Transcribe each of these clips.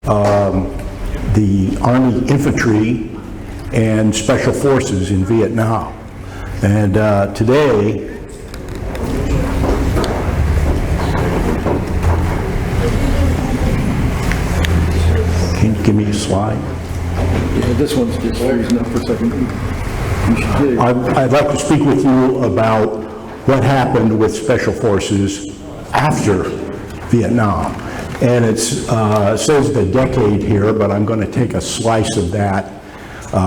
the Army Infantry and Special Forces in Vietnam. And today, can you give me a slide? Yeah, this one's just freezing up for a second. I'd like to speak with you about what happened with Special Forces after Vietnam. And it says the decade here, but I'm going to take a slice of that,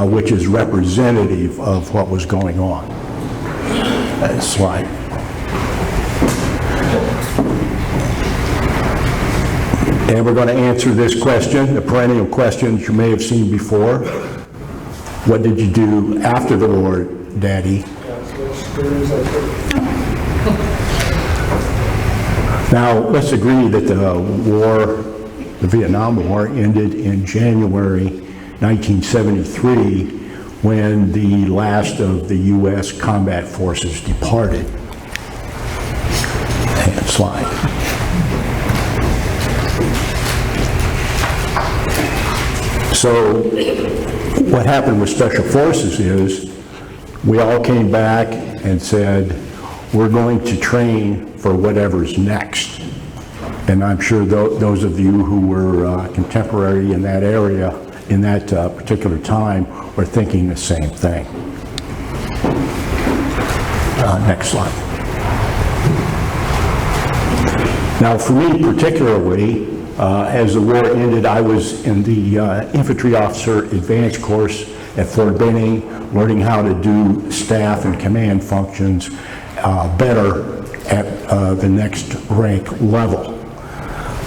which is representative of what was going on. Slide. And we're going to answer this question, the perennial question that you may have seen before. What did you do after the war, Daddy? Now, let's agree that the Vietnam War ended in January 1973 when the last of the U.S. combat forces departed. And slide. So, what happened with Special Forces is we all came back and said, we're going to train for whatever's next. And I'm sure those of you who were contemporary in that area, in that particular time, were thinking the same thing. Next slide. Now, for me particularly, as the war ended, I was in the Infantry Officer Advanced course at Fort Benning, learning how to do staff and command functions better at the next rank level.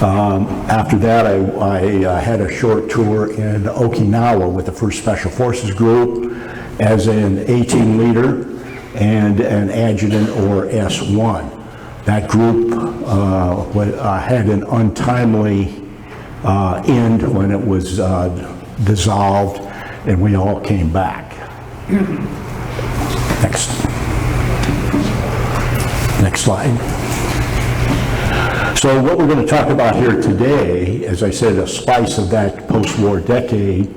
After that, I had a short tour in Okinawa with the 1st Special Forces Group as an A-team leader and an adjutant or S1. That group had an untimely end when it was dissolved, and we all came back. Next slide. So what we're going to talk about here today, as I said, a slice of that post-war decade.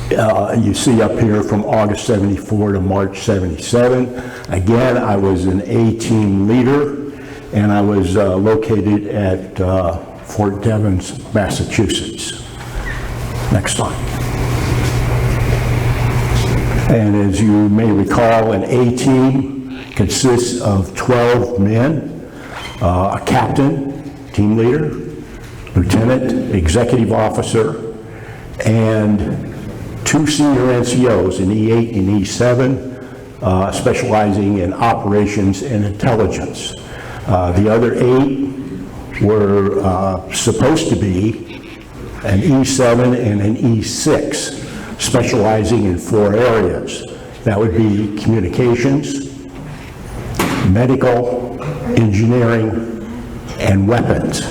You see up here from August 74 to March 77. Again, I was an A-team leader, and I was located at Fort Devens, Massachusetts. Next slide. And as you may recall, an A-team consists of 12 men, a captain, team leader, lieutenant, executive officer, and 2 senior NCOs, an E8 and E7, specializing in operations and intelligence. The other 8 were supposed to be an E7 and an E6, specializing in 4 areas. That would be communications, medical, engineering, and weapons.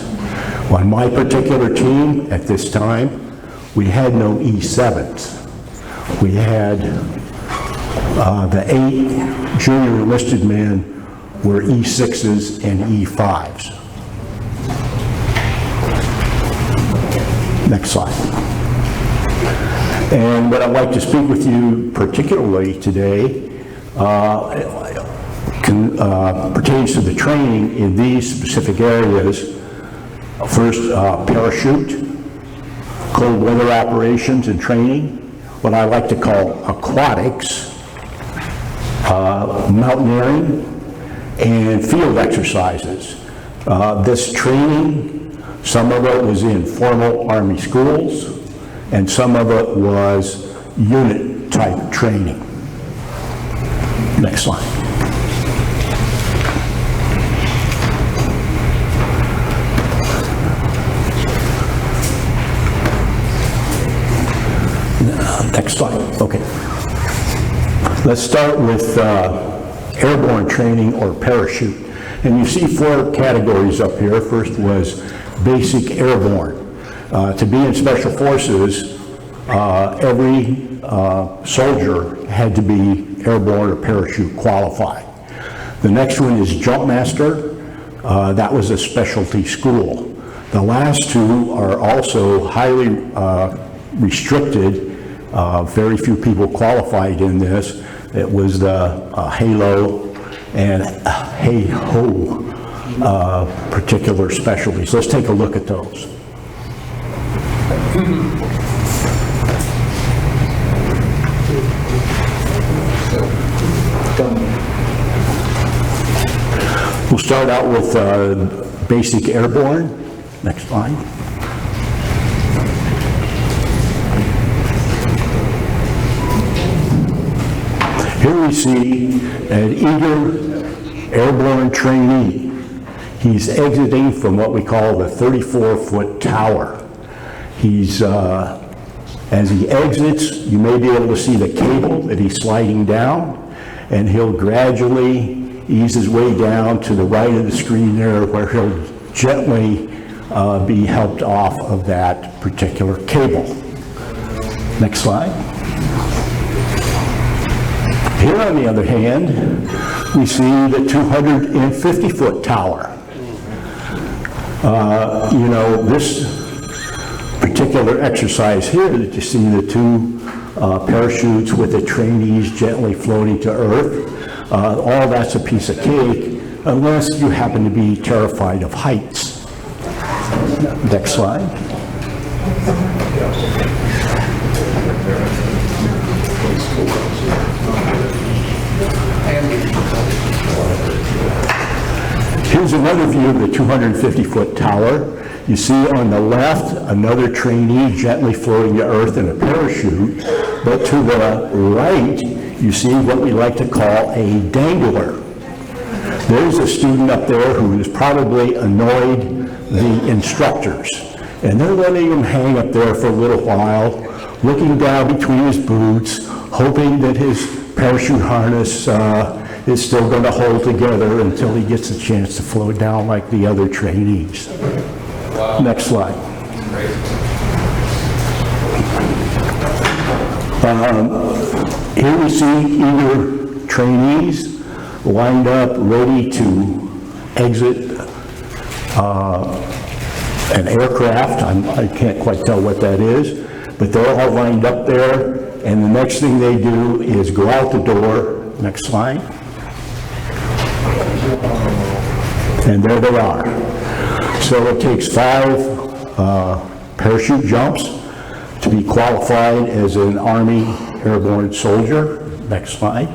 On my particular team at this time, we had no E7s. We had the 8 junior enlisted men were E6s and E5s. Next slide. And what I'd like to speak with you particularly today pertains to the training in these specific areas. First, parachute, cold weather operations and training, what I like to call aquatics, mountaineering, and field exercises. This training, some of it was in formal Army schools, and some of it was unit type training. Next slide. Next slide. Okay. Let's start with airborne training or parachute. And you see 4 categories up here. First was basic airborne. To be in Special Forces, every soldier had to be airborne or parachute qualified. The next one is jump master. That was a specialty school. The last two are also highly restricted. Very few people qualified in this. It was the halo and hey-ho particular specialties. Let's take a look at those. We'll start out with basic airborne. Next slide. Here we see an eager airborne trainee. He's exiting from what we call the 34-foot tower. He's, as he exits, you may be able to see the cable that he's sliding down, and he'll gradually ease his way down to the right of the screen there, where he'll gently be helped off of that particular cable. Next slide. Here, on the other hand, we see the 250-foot tower. You know, this particular exercise here that you see the two parachutes with the trainees gently floating to earth, all that's a piece of cake, unless you happen to be terrified of heights. Next slide. Here's another view of the 250-foot tower. You see on the left another trainee gently floating to earth in a parachute, but to the right you see what we like to call a dangler. There's a student up there who has probably annoyed the instructors, and they're letting him hang up there for a little while, looking down between his boots, hoping that his parachute harness is still going to hold together until he gets a chance to float down like the other trainees. Wow. Next slide. Here we see eager trainees lined up, ready to exit an aircraft. I can't quite tell what that is, but they're all lined up there, and the next thing they do is go out the door. Next slide. And there they are. So it takes 5 parachute jumps to be qualified as an Army airborne soldier. Next slide.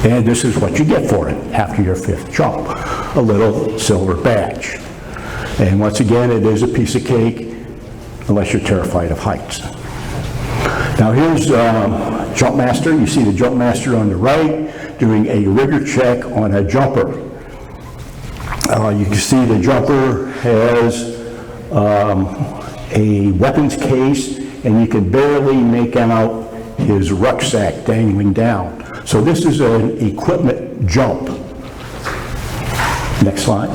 And this is what you get for it after your 5th jump, a little silver badge. And once again, it is a piece of cake, unless you're terrified of heights. Now here's jump master. You see the jump master on the right doing a rigor check on a jumper. You can see the jumper has a weapons case, and you can barely make out his rucksack dangling down. So this is an equipment jump. Next slide.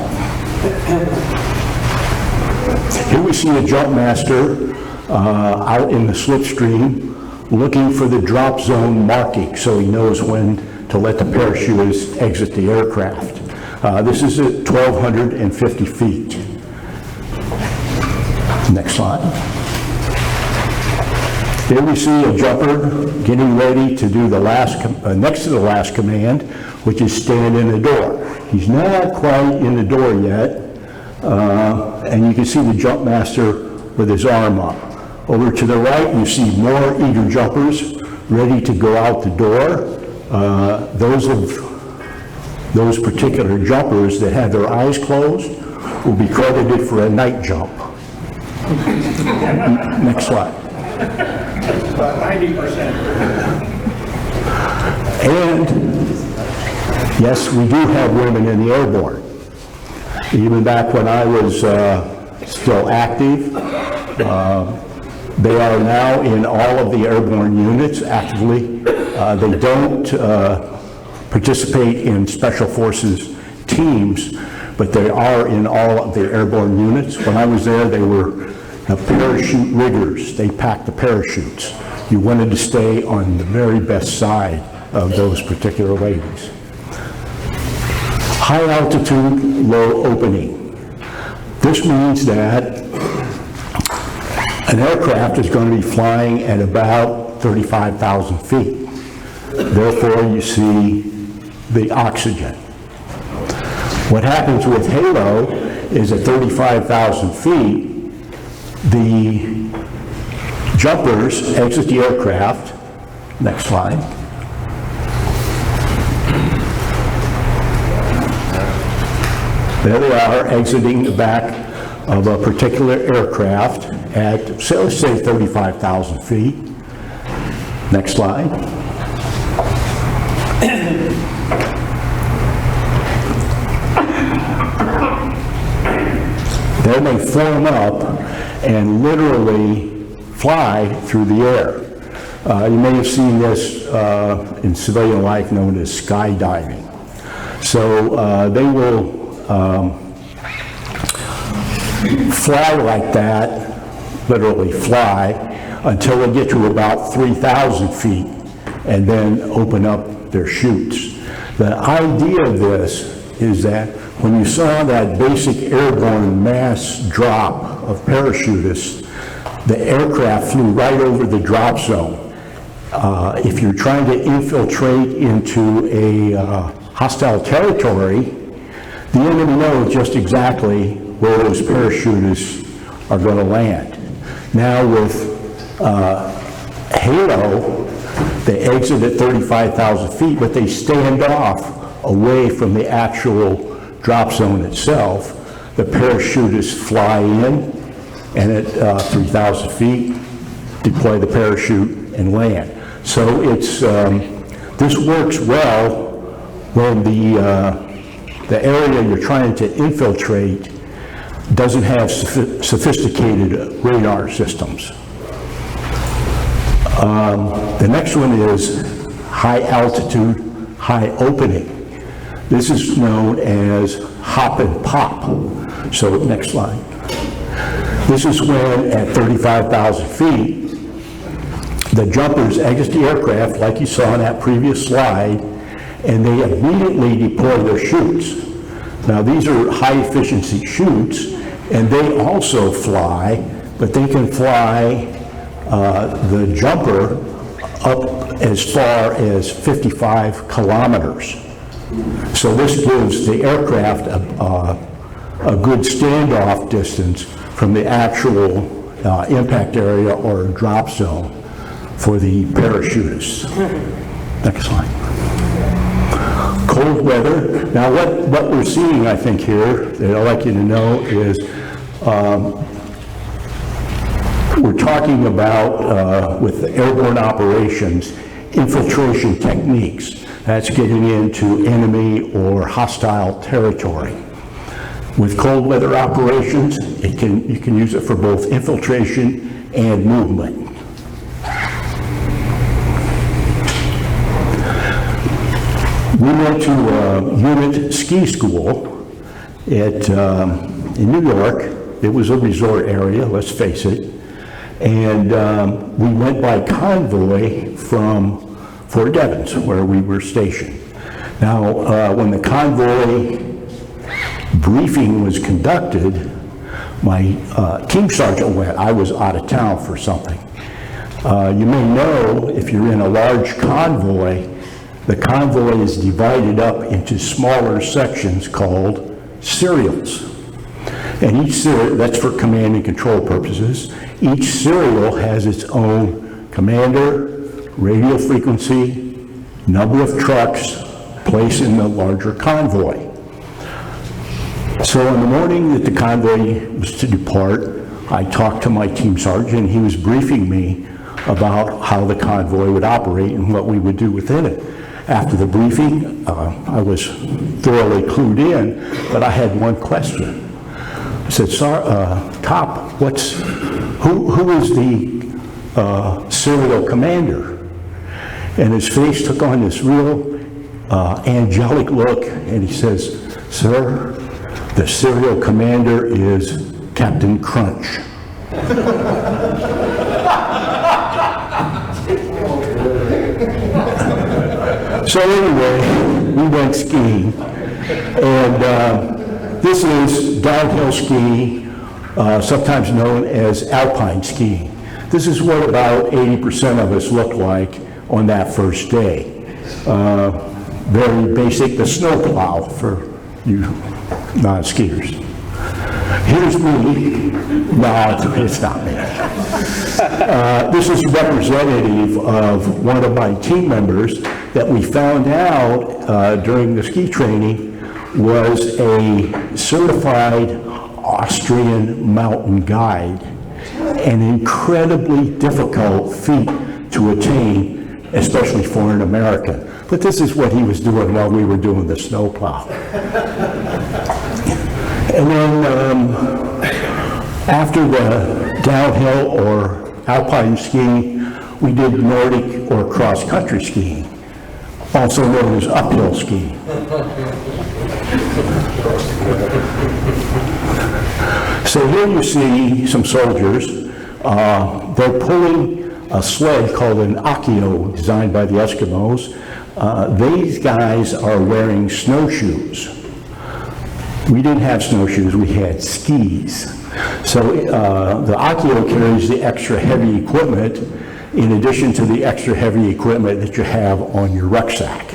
Here we see a jump master out in the slipstream looking for the drop zone marking so he knows when to let the parachutists exit the aircraft. This is at 1,250 feet. Next slide. Here we see a jumper getting ready to do the last, next to the last command, which is stand in the door. He's not quite in the door yet, and you can see the jump master with his arm up. Over to the right, you see more eager jumpers ready to go out the door. Those particular jumpers that have their eyes closed will be credited for a night jump. Next slide. About 90%. And yes, we do have women in the airborne. Even back when I was still active, they are now in all of the airborne units actively. They don't participate in special forces teams, but they are in all of the airborne units. When I was there, they were parachute riggers. They packed the parachutes. You wanted to stay on the very best side of those particular ladies. High altitude, low opening. This means that an aircraft is going to be flying at about 35,000 feet. Therefore, you see the oxygen. What happens with halo is at 35,000 feet, the jumpers exit the aircraft. Next slide. There they are, exiting the back of a particular aircraft at, so let's say, 35,000 feet. Next slide. Then they form up and literally fly through the air. You may have seen this in civilian life known as skydiving. So they will fly like that, literally fly, until they get to about 3,000 feet and then open up their chutes. The idea of this is that when you saw that basic airborne mass drop of parachutists, the aircraft flew right over the drop zone. If you're trying to infiltrate into a hostile territory, the enemy knows just exactly where those parachutists are going to land. Now with Halo, they exit at 35,000 feet, but they stand off away from the actual drop zone itself. The parachutists fly in, and at 3,000 feet, deploy the parachute and land. So it's this works well when the area you're trying to infiltrate doesn't have sophisticated radar systems. The next one is high altitude, high opening. This is known as hop and pop. So next slide. This is when at 35,000 feet, the jumpers exit the aircraft like you saw in that previous slide, and they immediately deploy their chutes. Now these are high efficiency chutes, and they also fly, but they can fly the jumper up as far as 55 kilometers. So this gives the aircraft a good standoff distance from the actual impact area or drop zone for the parachutists. Next slide. Cold weather. Now what we're seeing, I think, here, that I'd like you to know is we're talking about, with the airborne operations, infiltration techniques. That's getting into enemy or hostile territory. With cold weather operations, you can use it for both infiltration and movement. We went to a unit ski school in New York. It was a resort area, let's face it. And we went by convoy from Fort Devens, where we were stationed. Now, when the convoy briefing was conducted, my team sergeant went. I was out of town for something. You may know, if you're in a large convoy, the convoy is divided up into smaller sections called serials. And each serial, that's for command and control purposes, each serial has its own commander, radio frequency, number of trucks, place in the larger convoy. So on the morning that the convoy was to depart, I talked to my team sergeant, and he was briefing me about how the convoy would operate and what we would do within it. After the briefing, I was thoroughly clued in, but I had one question. I said, Top, who is the serial commander? And his face took on this real angelic look, and he says, Sir, the serial commander is Captain Crunch. So anyway, we went skiing, And this is downhill skiing, sometimes known as alpine skiing. This is what about 80% of us look like on that first day. Very basic, the snow plow for you non-skiers. Here's me. No, it's not me. This is representative of one of my team members that we found out during the ski training was a certified Austrian mountain guide. An incredibly difficult feat to attain, especially for an American. But this is what he was doing while we were doing the snowplow. And then after the downhill or alpine skiing, we did Nordic or cross-country skiing, also known as uphill skiing. So here you see some soldiers. They're pulling a sled called an akio, designed by the Eskimos. These guys are wearing snowshoes. We didn't have snowshoes, we had skis. So the akio carries the extra heavy equipment in addition to the extra heavy equipment that you have on your rucksack.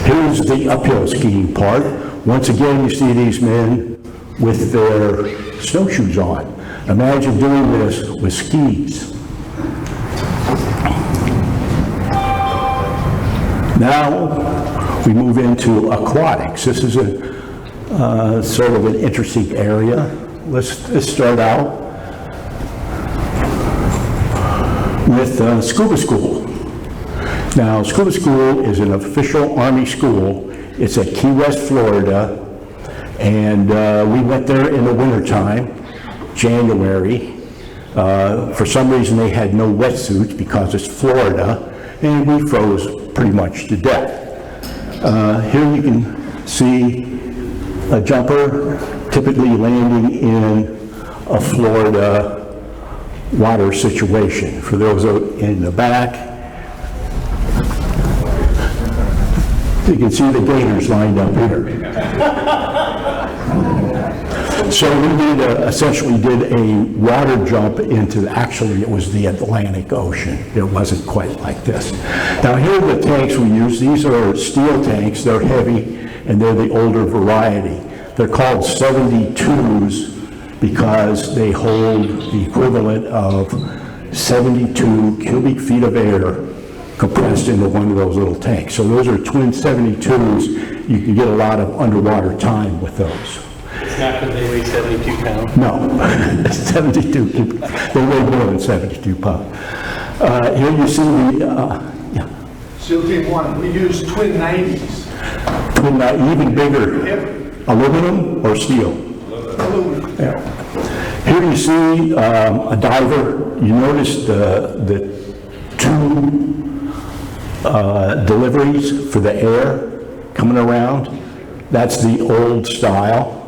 Here's the uphill skiing part. Once again, you see these men with their snowshoes on. Imagine doing this with skis. Now we move into aquatics. This is a sort of an interesting area. Let's start out with Scuba School. Now, Scuba School is an official Army school. It's at Key West, Florida, and we went there in the wintertime, January. For some reason, they had no wetsuits because it's Florida, and we froze pretty much to death. Here you can see a jumper typically landing in a Florida water situation. For those in the back, you can see the gators lined up here. So we essentially did a water jump into, actually it was the Atlantic Ocean. It wasn't quite like this. Now here are the tanks we use. These are steel tanks. They're heavy and they're the older variety. They're called 72s because they hold the equivalent of 72 cubic feet of air compressed into one of those little tanks. So those are twin 72s. You can get a lot of underwater time with those. It's not because they weigh 72 pounds? No, 72, they weigh more than 72 pounds. Here you see the, yeah. SEAL Team 1, we use twin 90s. Twin, even bigger. Yep. Aluminum or steel? Aluminum. Yeah. Here you see a diver. You notice the two deliveries for the air coming around. That's the old style.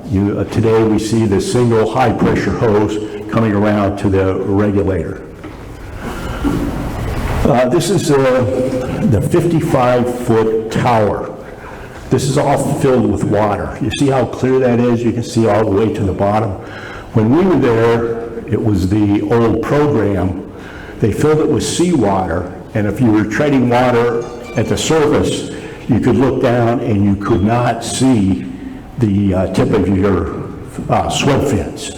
Today we see the single high pressure hose coming around to the regulator. This is the 55-foot tower. This is all filled with water. You see how clear that is? You can see all the way to the bottom. When we were there, it was the old program. They filled it with seawater, and if you were treading water at the surface, you could look down and you could not see the tip of your swim fins.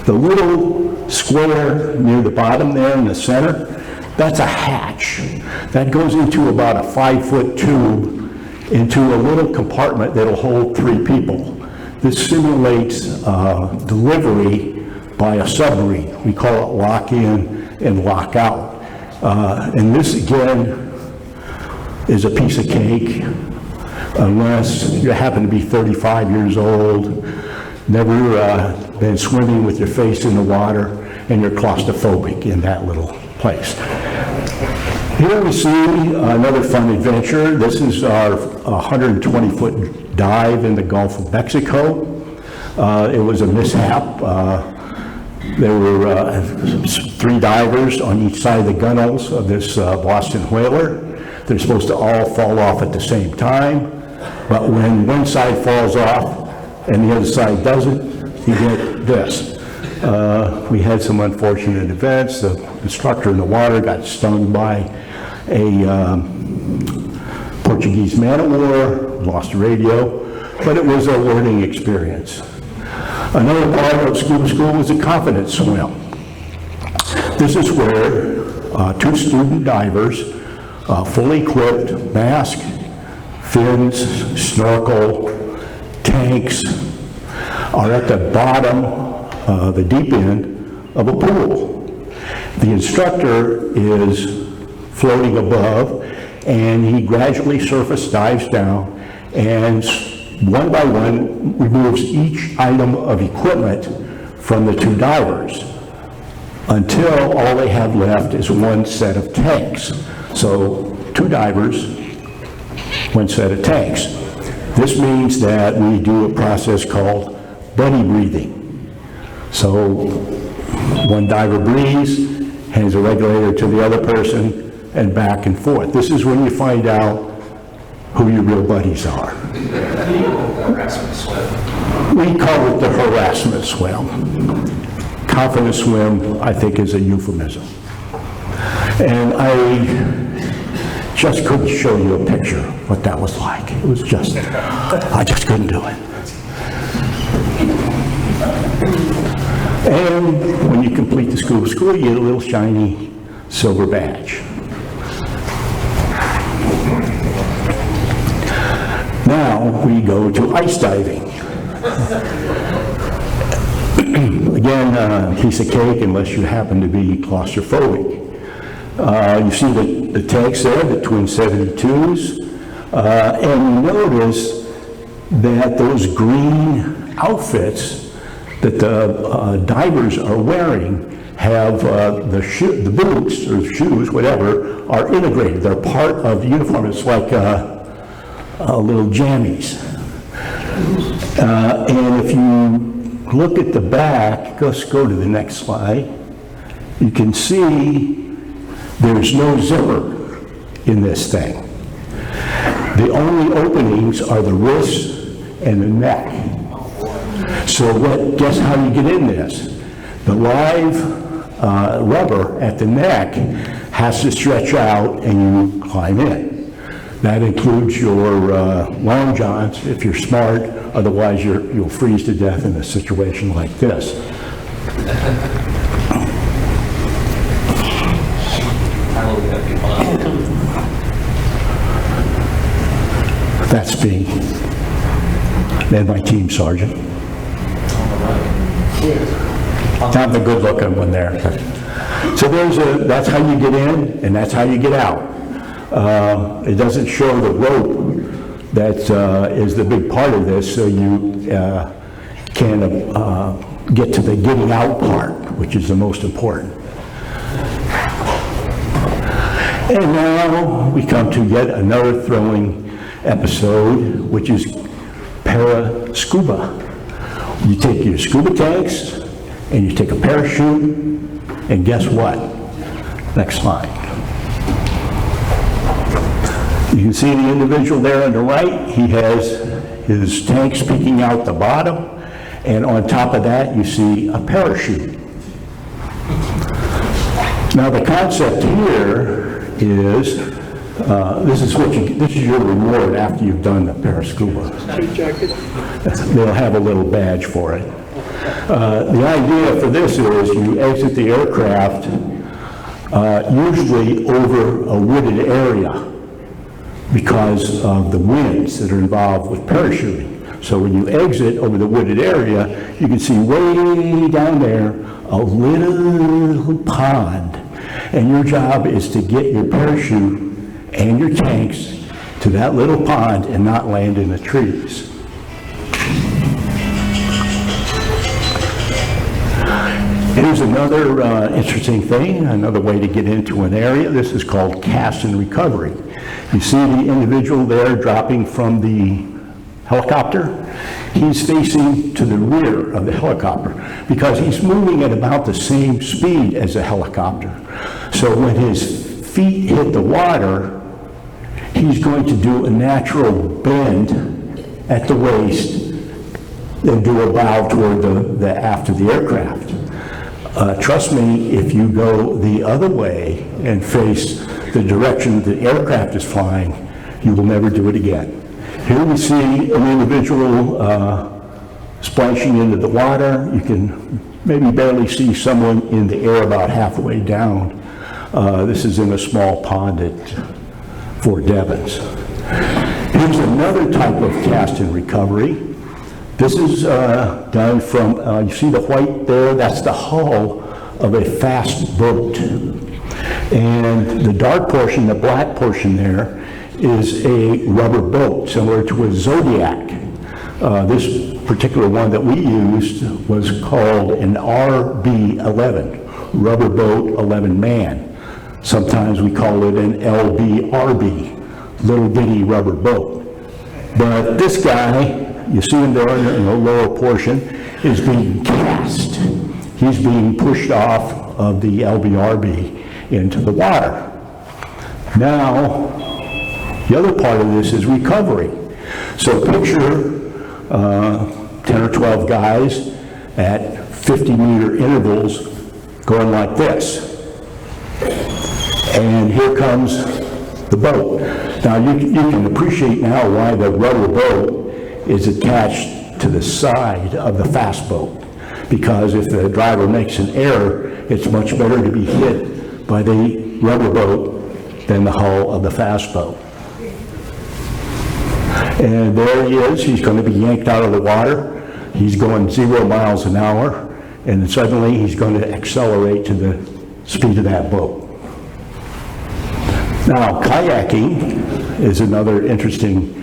The little square near the bottom there in the center, that's a hatch. That goes into about a 5-foot tube into a little compartment that'll hold 3 people. This simulates delivery by a submarine. We call it lock in and lock out. And this again is a piece of cake, unless you happen to be 35 years old, never been swimming with your face in the water, and you're claustrophobic in that little place. Here we see another fun adventure. This is our 120-foot dive in the Gulf of Mexico. It was a mishap. There were 3 divers on each side of the gunnels of this Boston whaler. They're supposed to all fall off at the same time, but when one side falls off and the other side doesn't, you get this. We had some unfortunate events. The instructor in the water got stung by a Portuguese man-of-war, lost the radio, but it was a learning experience. Another part of scuba school was a confidence swim. This is where two student divers, fully equipped, mask, fins, snorkel, tanks, are at the bottom, the deep end of a pool. The instructor is floating above, and he gradually surface dives down and one by one removes each item of equipment from the two divers until all they have left is one set of tanks. So two divers, one set of tanks. This means that we do a process called buddy breathing. So one diver breathes, hands a regulator to the other person, and back and forth. This is when you find out who your real buddies are. We call it the harassment swim. Confidence swim, I think, is a euphemism. And I just couldn't show you a picture of what that was like. It was just, I just couldn't do it. And when you complete the scuba school, you get a little shiny silver badge. Now we go to ice diving. Again, a piece of cake unless you happen to be claustrophobic. You see the tanks there, the twin 72s, and you notice that those green outfits that the divers are wearing have the boots or shoes, whatever, are integrated. They're part of the uniform. It's like little jammies. And if you look at the back, let's go to the next slide, you can see there's no zipper in this thing. The only openings are the wrists and the neck. So guess how you get in this? The live rubber at the neck has to stretch out and you climb in. That includes your long johns if you're smart, otherwise you'll freeze to death in a situation like this. That's me and my team sergeant. I'm the good looking one there. So that's how you get in and that's how you get out. It doesn't show the rope that is the big part of this, so you can get to the getting out part, which is the most important. And now we come to yet another thrilling episode, which is para-scuba. You take your scuba tanks and you take a parachute, and guess what? Next slide. You can see the individual there on the right. He has his tanks peeking out the bottom, and on top of that you see a parachute. Now the concept here is this is your reward after you've done the para-scuba. They'll have a little badge for it. The idea for this is you exit the aircraft usually over a wooded area because of the winds that are involved with parachuting. So when you exit over the wooded area, you can see way down there a little pond. And your job is to get your parachute and your tanks to that little pond and not land in the trees. Here's another interesting thing, another way to get into an area. This is called cast and recovery. You see the individual there dropping from the helicopter. He's facing to the rear of the helicopter because he's moving at about the same speed as a helicopter. So when his feet hit the water, he's going to do a natural bend at the waist and do a bow toward the aft of the aircraft. Trust me, if you go the other way and face the direction the aircraft is flying, you will never do it again. Here we see an individual splashing into the water. You can maybe barely see someone in the air about halfway down. This is in a small pond at Fort Devens. Here's another type of cast and recovery. This is done from, you see the white there? That's the hull of a fast boat. And the dark portion, the black portion there, is a rubber boat, similar to a Zodiac. This particular one that we used was called an RB-11, Rubber Boat 11-Man. Sometimes we call it an LBRB, Little Bitty Rubber Boat. But this guy, you see him there in the lower portion, is being cast. He's being pushed off of the LBRB into the water. Now, the other part of this is recovery. So picture 10 or 12 guys at 50-meter intervals going like this. And here comes the boat. Now, you can appreciate now why the rubber boat is attached to the side of the fast boat. Because if the driver makes an error, it's much better to be hit by the rubber boat than the hull of the fast boat. And there he is. He's going to be yanked out of the water. He's going 0 miles an hour, and then suddenly he's going to accelerate to the speed of that boat. Now, kayaking is another interesting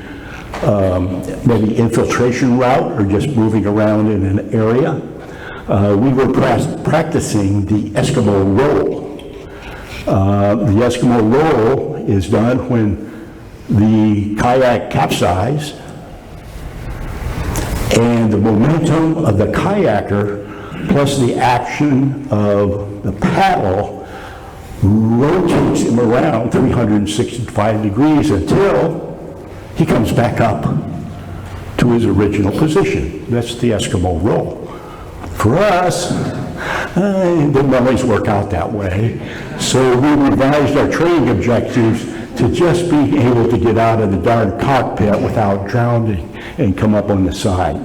maybe infiltration route or just moving around in an area. We were practicing the Eskimo roll. The Eskimo roll is done when the kayak capsizes and the momentum of the kayaker plus the action of the paddle rotates him around 365 degrees until he comes back up to his original position. That's the Eskimo roll. For us, it didn't always work out that way. So we revised our training objectives to just be able to get out of the darn cockpit without drowning and come up on the side.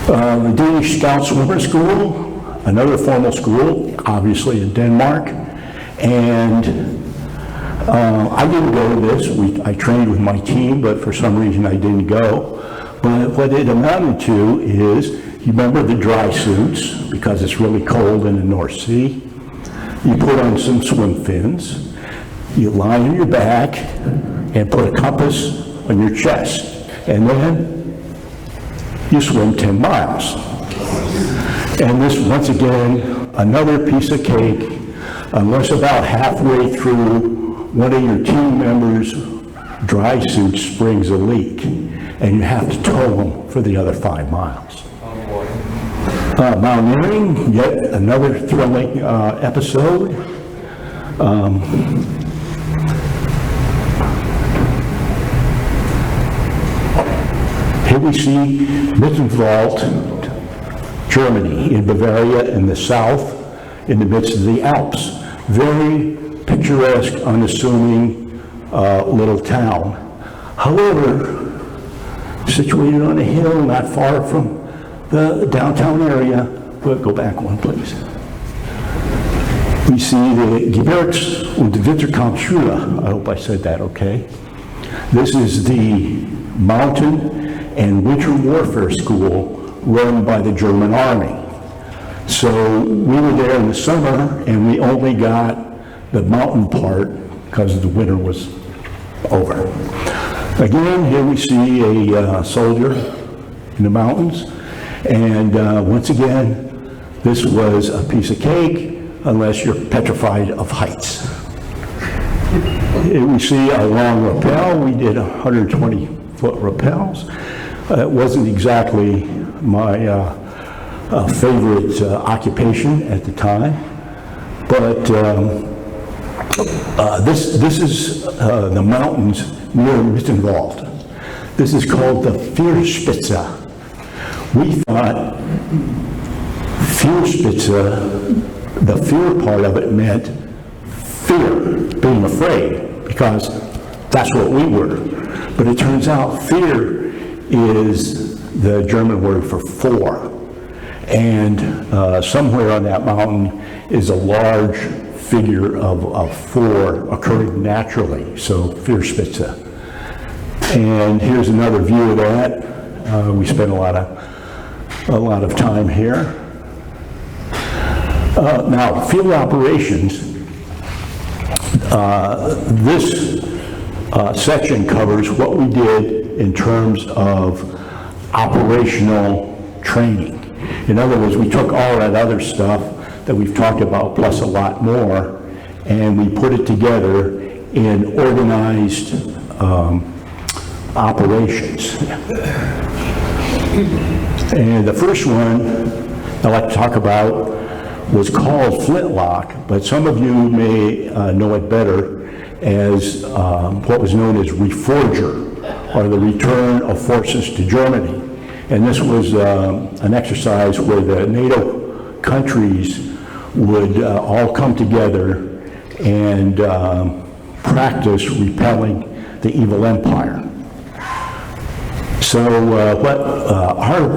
The Danish Scout Swimmer School, another formal school, obviously in Denmark, and I didn't go to this. I trained with my team, but for some reason I didn't go. But what it amounted to is, you remember the dry suits, because it's really cold in the North Sea. You put on some swim fins, you lie on your back, and put a compass on your chest, and then you swim 10 miles. And this, once again, another piece of cake, unless about halfway through one of your team members' dry suit springs a leak, and you have to tow them for the other 5 miles. Mountaineering, yet another thrilling episode. Here we see Mittenwald, Germany, in Bavaria in the south, in the midst of the Alps. Very picturesque, unassuming little town. However, situated on a hill not far from the downtown area. We'll go back one, please. We see the Gebirgs- und Winterkampfschule. I hope I said that okay. This is the mountain and winter warfare school run by the German army. So we were there in the summer and we only got the mountain part because the winter was over. Again, here we see a soldier in the mountains, and once again, this was a piece of cake unless you're petrified of heights. Here we see a long rappel. We did 120-foot rappels. It wasn't exactly my favorite occupation at the time, but This is the mountains near Mittenwald. This is called the Vierspitze. We thought Vierspitze, the fear part of it meant fear, being afraid, because that's what we were. But it turns out fear is the German word for four. And somewhere on that mountain is a large figure of four occurring naturally, so Vierspitze. And here's another view of that. We spent a lot of time here. Now, field operations. This section covers what we did in terms of operational training. In other words, we took all that other stuff that we've talked about, plus a lot more, and we put it together in organized operations. And the first one I'd like to talk about was called Flintlock, but some of you may know it better as what was known as Reforger, or the return of forces to Germany. And this was an exercise where the NATO countries would all come together and practice repelling the evil empire. So what our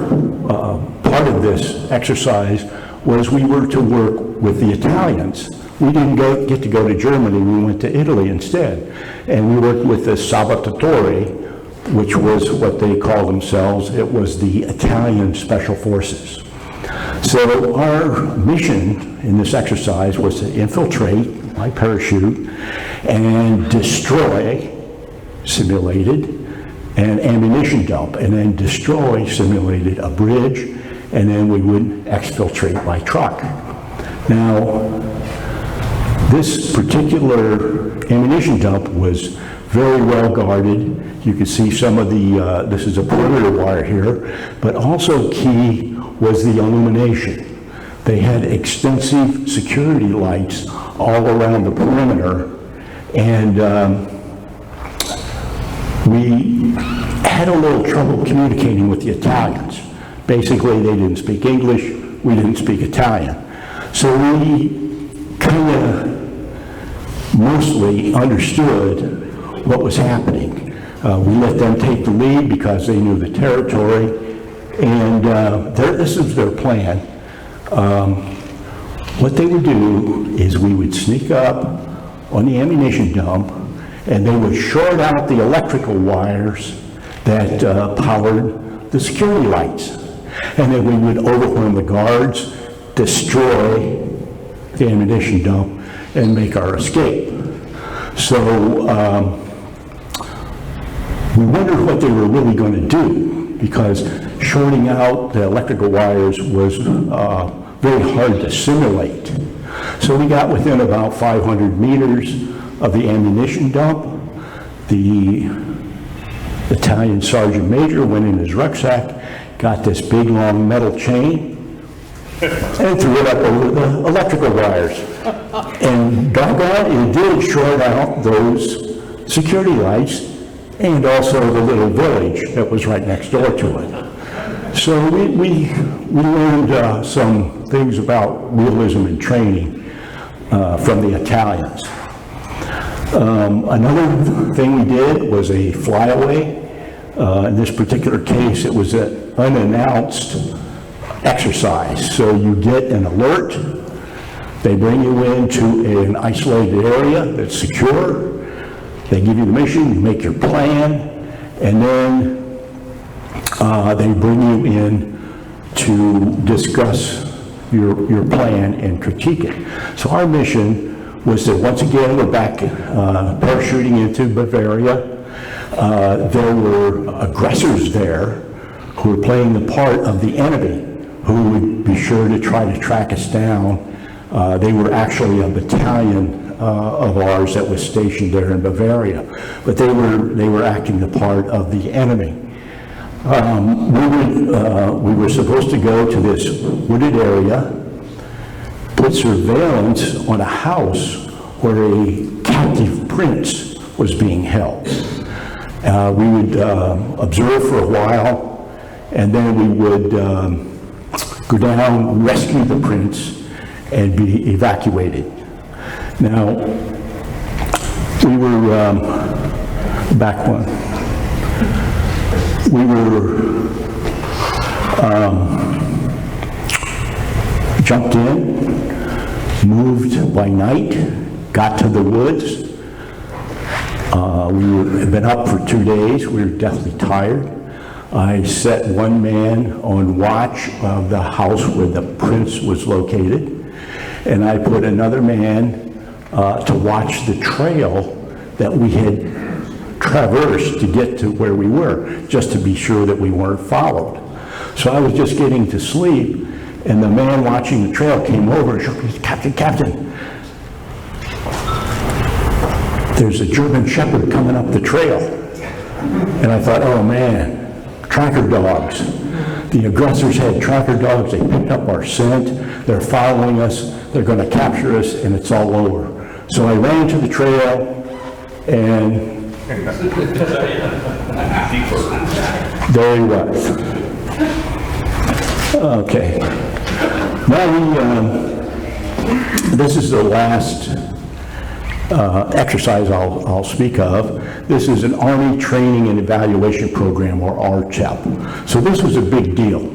part of this exercise was, we were to work with the Italians. We didn't get to go to Germany, we went to Italy instead. And we worked with the Sabotatori, which was what they called themselves. It was the Italian Special Forces. So our mission in this exercise was to infiltrate by parachute and destroy, simulated, an ammunition dump, and then destroy, simulated, a bridge, and then we would exfiltrate by truck. Now, this particular ammunition dump was very well guarded. You can see some of the, this is a perimeter wire here, but also key was the illumination. They had extensive security lights all around the perimeter, and we had a little trouble communicating with the Italians. Basically, they didn't speak English, we didn't speak Italian. So we kind of mostly understood what was happening. We let them take the lead because they knew the territory, and this is their plan. What they would do is we would sneak up on the ammunition dump, and they would short out the electrical wires that powered the security lights. And then we would overwhelm the guards, destroy the ammunition dump, and make our escape. So we wondered what they were really going to do, because shorting out the electrical wires was very hard to simulate. So we got within about 500 meters of the ammunition dump. The Italian sergeant major went in his rucksack, got this big long metal chain, and threw it up over the electrical wires. And doggone, it did short out those security lights and also the little village that was right next door to it. So we learned some things about realism and training from the Italians. Another thing we did was a flyaway. In this particular case, it was an unannounced exercise. So you get an alert, they bring you into an isolated area that's secure, they give you the mission, you make your plan, and then they bring you in to discuss your plan and critique it. So our mission was that once again we're back parachuting into Bavaria. There were aggressors there who were playing the part of the enemy, who would be sure to try to track us down. They were actually a battalion of ours that was stationed there in Bavaria, but they were acting the part of the enemy. We were supposed to go to this wooded area, put surveillance on a house where a captive prince was being held. We would observe for a while, and then we would go down, rescue the prince, and be evacuated. Now, we were, back one, we were jumped in, moved by night, got to the woods. We had been up for 2 days. We were deathly tired. I set one man on watch of the house where the prince was located, and I put another man to watch the trail that we had traversed to get to where we were, just to be sure that we weren't followed. So I was just getting to sleep, and the man watching the trail came over and shook me, Captain, there's a German Shepherd coming up the trail. And I thought, oh man, tracker dogs. The aggressors had tracker dogs. They picked up our scent. They're following us. They're going to capture us, and it's all over. So I ran to the trail, and there he was. Okay. Now this is the last exercise I'll speak of. This is an Army Training and Evaluation Program, or RTEP. So this was a big deal.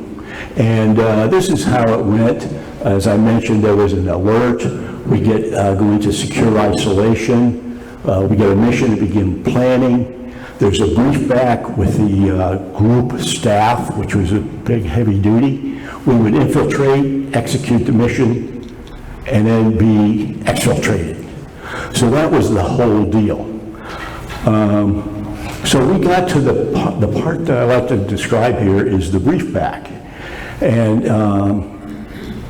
And this is how it went. As I mentioned, there was an alert. We get go into secure isolation. We get a mission to begin planning. There's a brief back with the group staff, which was a big, heavy duty. We would infiltrate, execute the mission, and then be exfiltrated. So that was the whole deal. So we got to the part that I like to describe here is the brief back. And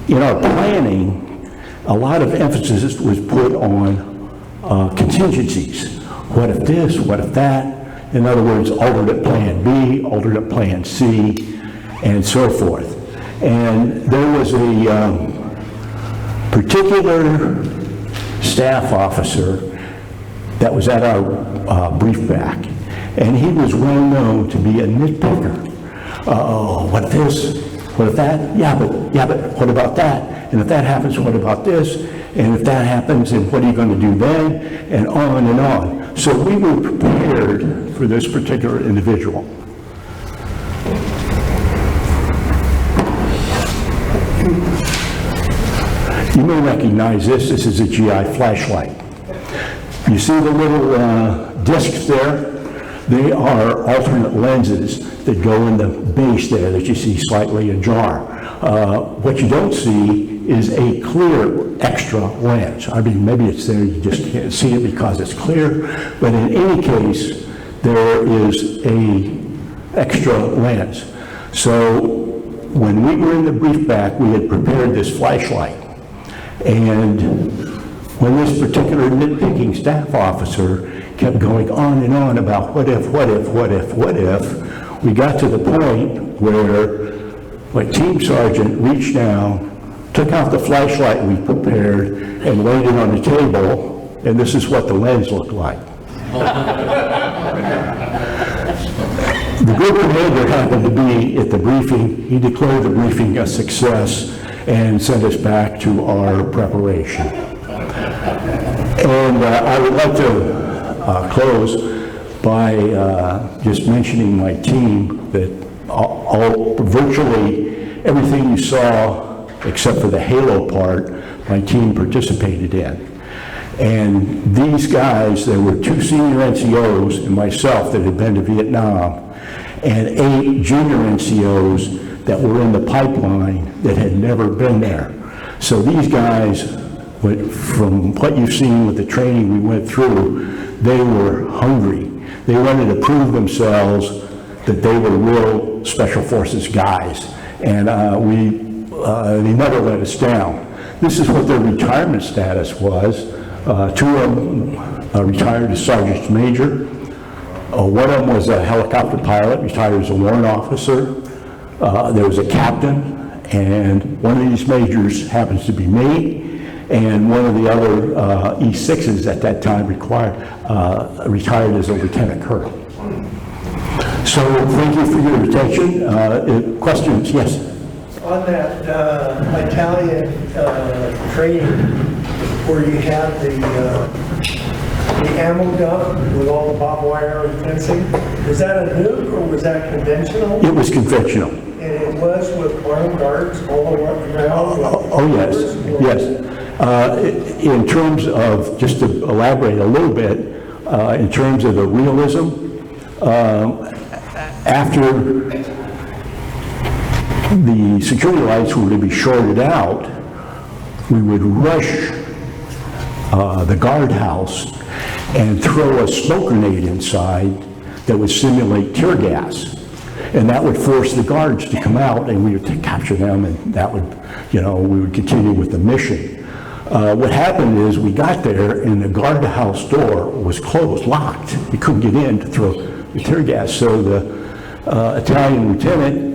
in our planning, a lot of emphasis was put on contingencies. What if this, what if that? In other words, alternate plan B, alternate plan C, and so forth. And there was a particular staff officer that was at our brief back, and he was well known to be a nitpicker. Oh, what if this? What if that? Yeah, but what about that? And if that happens, what about this? And if that happens, then what are you going to do then? And on and on. So we were prepared for this particular individual. You may recognize this. This is a GI flashlight. You see the little discs there? They are alternate lenses that go in the base there that you see slightly ajar. What you don't see is a clear extra lens. I mean, maybe it's there, you just can't see it because it's clear, but in any case, there is a extra lens. So when we were in the brief back, we had prepared this flashlight. And when this particular nitpicking staff officer kept going on and on about what if, we got to the point where my team sergeant reached down, took out the flashlight we prepared, and laid it on the table, and this is what the lens looked like. The group commander happened to be at the briefing. He declared the briefing a success and sent us back to our preparation. And I would like to close by just mentioning my team that virtually everything you saw, except for the halo part, my team participated in. And these guys, there were 2 senior NCOs and myself that had been to Vietnam, and 8 junior NCOs that were in the pipeline that had never been there. So these guys, from what you've seen with the training we went through, they were hungry. They wanted to prove themselves that they were real Special Forces guys. And they never let us down. This is what their retirement status was. 2 of them retired as sergeant major. One of them was a helicopter pilot, retired as a warrant officer. There was a captain, and one of these majors happens to be me. And one of the other E6s at that time retired as a lieutenant colonel. So thank you for your attention. Questions? Yes. On that Italian training where you had the ammo dump with all the barbed wire and fencing, was that a nuke or was that conventional? It was conventional. And it was with armed guards all around? Oh, yes, yes. In terms of, just to elaborate a little bit, in terms of the realism, after the security lights were to be shorted out, we would rush the guardhouse and throw a smoke grenade inside that would simulate tear gas. And that would force the guards to come out, and we would capture them, and that would, we would continue with the mission. What happened is we got there, and the guardhouse door was closed, locked. We couldn't get in to throw the tear gas. So the Italian lieutenant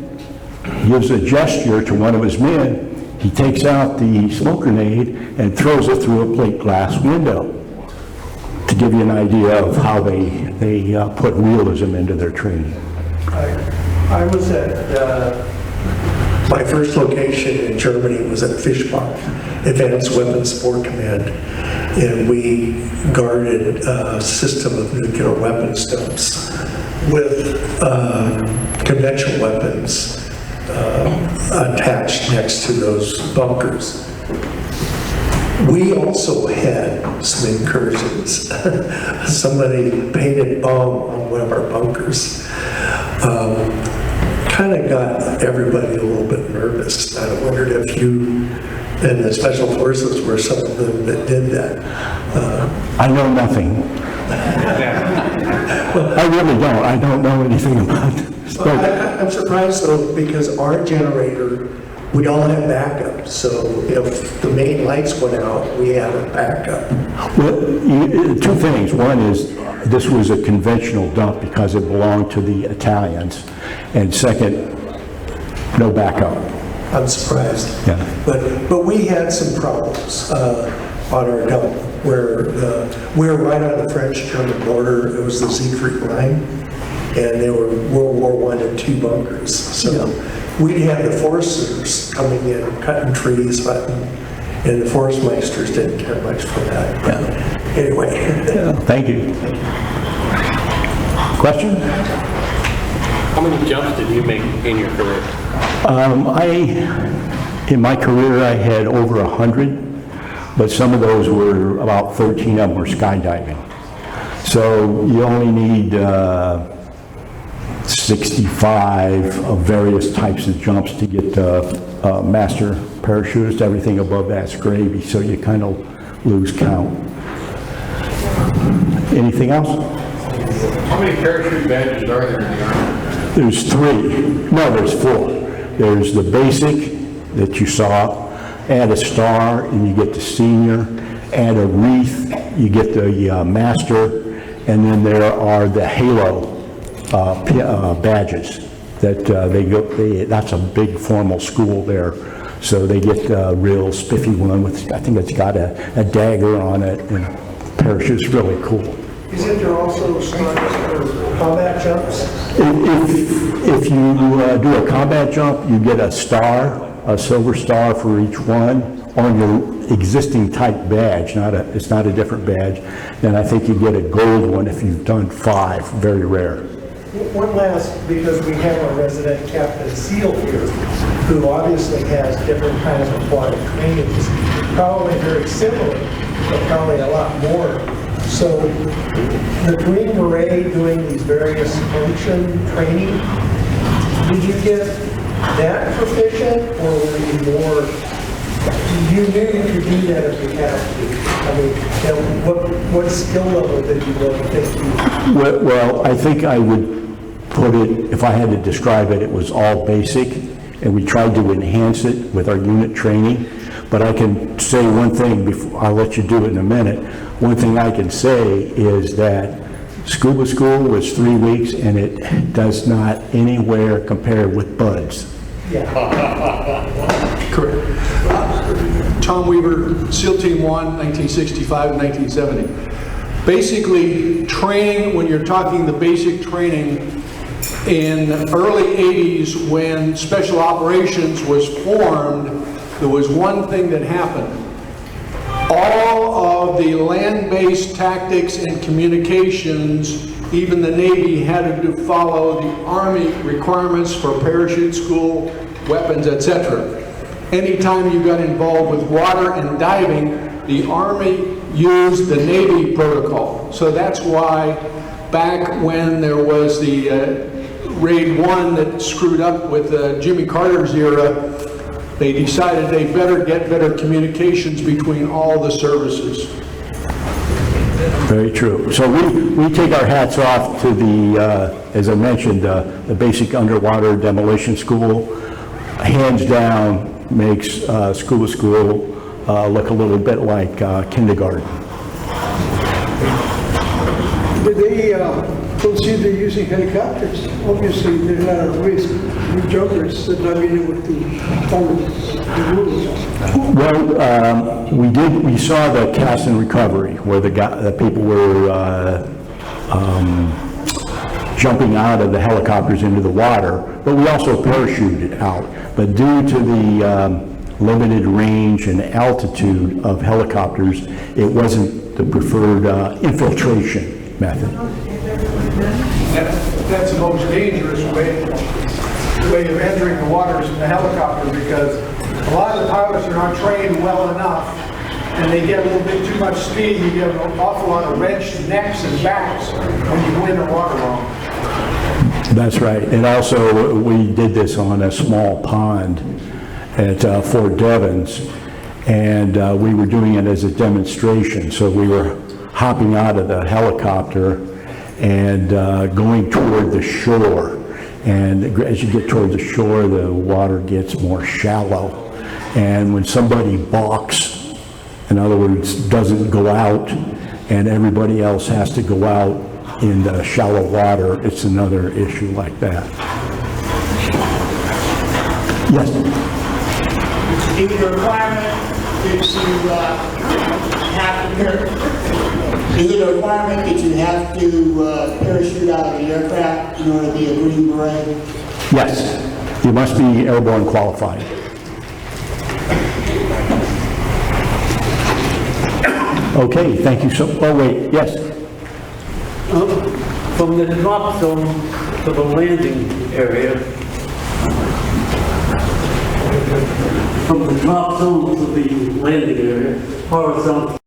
gives a gesture to one of his men. He takes out the smoke grenade and throws it through a plate glass window, to give you an idea of how they put realism into their training. I was at, My first location in Germany was at Fischbach, Advanced Weapons Support Command, and we guarded a system of nuclear weapons dumps with conventional weapons attached next to those bunkers. We also had some incursions. Somebody painted bomb on one of our bunkers. Kind of got everybody a little bit nervous. I wondered if you and the Special Forces were some of them that did that. I know nothing. I really don't. I don't know anything about it. I'm surprised though, because our generator, we all had backup. So if the main lights went out, we had a backup. Well, two things. One is this was a conventional dump because it belonged to the Italians. And second, no backup. I'm surprised. Yeah. But we had some problems on our dump where we were right on the French-German border. It was the Siegfried Line, and they were World War I and II bunkers. So we had the foresters coming in, cutting trees, and the Forstmeisters didn't care much for that. Yeah. Anyway. Thank you. Question? How many jumps did you make in your career? In my career, I had over 100, but some of those were, about 13 of them were skydiving. So you only need 65 of various types of jumps to get master parachutist. Everything above that's gravy, so you kind of lose count. Anything else? How many parachute badges are there in the Army? There's 3. No, there's 4. There's the basic that you saw, add a star and you get the senior, add a wreath, you get the master, and then there are the halo badges that that's a big formal school there. So they get a real spiffy one with, I think it's got a dagger on it, and parachute's really cool. isn't there also stars for combat jumps? If you do a combat jump, you get a star, a silver star for each one on your existing type badge. It's not a different badge. And I think you get a gold one if you've done 5, very rare. One last, because we have a resident Captain Seal here, who obviously has different kinds of aquatic trainings, probably very similar, but probably a lot more. So the Green Beret doing these various function training, did you get that proficient, or were you more, you knew you could do that if you had to? I mean, what skill level did you really think you? Well, I think I would put it, if I had to describe it, it was all basic, and we tried to enhance it with our unit training. But I can say one thing before, I'll let you do it in a minute. One thing I can say is that Scuba School was 3 weeks, and it does not anywhere compare with BUDS. Yeah. Correct. Tom Weaver, SEAL Team 1, 1965 and 1970. Basically, training, when you're talking the basic training, in the early 80s when Special Operations was formed, there was one thing that happened. All of the land-based tactics and communications, even the Navy had to follow the Army requirements for parachute school, weapons, etc. Anytime you got involved with water and diving, the Army used the Navy protocol. So that's why back when there was the Raid 1 that screwed up with Jimmy Carter's era, they decided they better get better communications between all the services. Very true. So we take our hats off to the, as I mentioned, the basic underwater demolition school. Hands down makes Scuba School look a little bit like kindergarten. Did they consider using helicopters? Obviously, there's not a risk with jumpers that not being able to follow the rules. Well, we saw the cast and recovery where the people were jumping out of the helicopters into the water, but we also parachuted out. But due to the limited range and altitude of helicopters, it wasn't the preferred infiltration method. That's the most dangerous way of entering the waters in the helicopter, because a lot of the pilots are not trained well enough, and they get a little bit too much speed. You get an awful lot of wrenched necks and backs when you go in the water wrong. That's right. And also, we did this on a small pond at Fort Devens, and we were doing it as a demonstration. So we were hopping out of the helicopter and going toward the shore. And as you get toward the shore, the water gets more shallow. And when somebody balks, in other words, doesn't go out, and everybody else has to go out in the shallow water, it's another issue like that. Yes? Is it a requirement that you have to is it a requirement that you have to parachute out of the aircraft in order to be a Green Beret? Yes. You must be airborne qualified. Okay, thank you so, oh wait, yes? From the drop zone to the landing area, from the drop zone to the landing area, horizontal.